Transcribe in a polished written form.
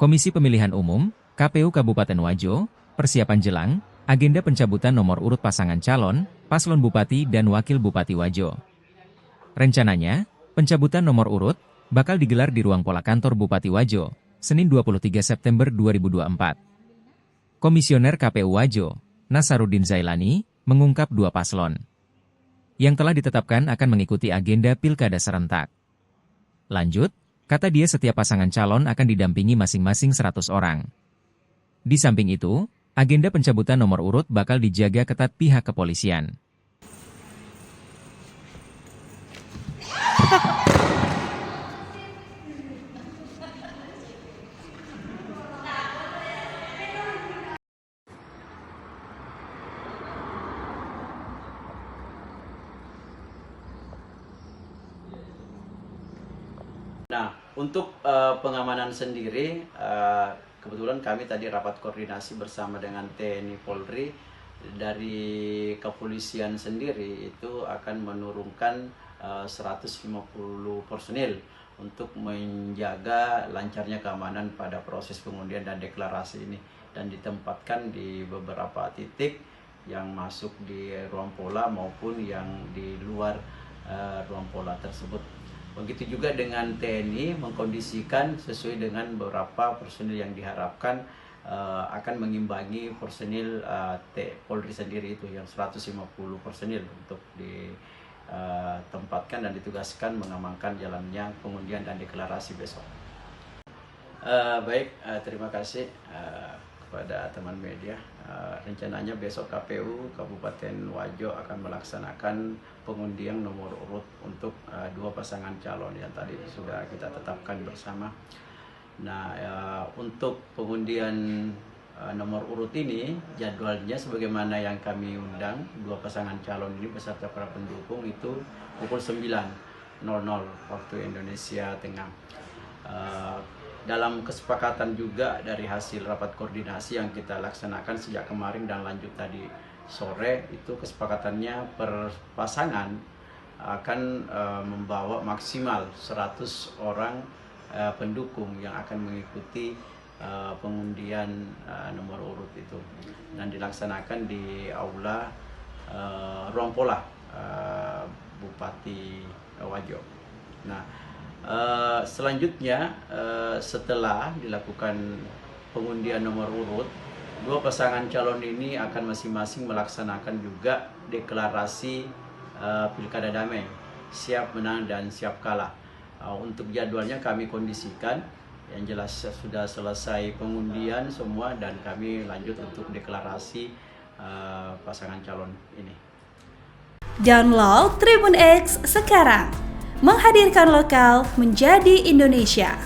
Komisi Pemilihan Umum, KPU Kabupaten Wajo, persiapan jelang, agenda pencabutan nomor urut pasangan calon, paslon Bupati dan Wakil Bupati Wajo. Rencananya, pencabutan nomor urut bakal digelar di ruang pola kantor Bupati Wajo, Senin 23 September 2024. Komisioner KPU Wajo, Nasaruddin Zailani, mengungkap dua paslon yang telah ditetapkan akan mengikuti agenda pilkada serentak. Lanjut, kata dia setiap pasangan calon akan didampingi masing-masing 100 orang. Di samping itu, agenda pencabutan nomor urut bakal dijaga ketat pihak kepolisian. Nah, untuk pengamanan sendiri, kebetulan kami tadi rapat koordinasi bersama dengan TNI Polri. Dari kepolisian sendiri itu akan menurunkan 150 personil untuk menjaga lancarnya keamanan pada proses pengundian dan deklarasi ini, dan ditempatkan di beberapa titik yang masuk di ruang pola maupun yang di luar ruang pola tersebut. Begitu juga dengan TNI mengkondisikan sesuai dengan beberapa personil yang diharapkan akan mengimbangi personil Polri sendiri itu yang 150 personil untuk ditempatkan dan ditugaskan mengamankan jalannya pengundian dan deklarasi besok. Terima kasih kepada teman media. Rencananya besok KPU Kabupaten Wajo akan melaksanakan pengundian nomor urut untuk dua pasangan calon yang tadi sudah kita tetapkan bersama. Nah, untuk pengundian nomor urut ini jadwalnya sebagaimana yang kami undang, dua pasangan calon ini beserta para pendukung itu pukul 9.00 waktu Indonesia Tengah. Dalam kesepakatan juga dari hasil rapat koordinasi yang kita laksanakan sejak kemarin dan lanjut tadi sore, itu kesepakatannya per pasangan akan membawa maksimal 100 orang pendukung yang akan mengikuti pengundian nomor urut itu, dan dilaksanakan di aula ruang pola Bupati Wajo. Nah, selanjutnya setelah dilakukan pengundian nomor urut, dua pasangan calon ini akan masing-masing melaksanakan juga deklarasi pilkada damai, siap menang dan siap kalah. Untuk jadwalnya kami kondisikan, yang jelas sudah selesai pengundian semua dan kami lanjut untuk deklarasi pasangan calon ini. Download Tribun X sekarang, menghadirkan lokal menjadi Indonesia.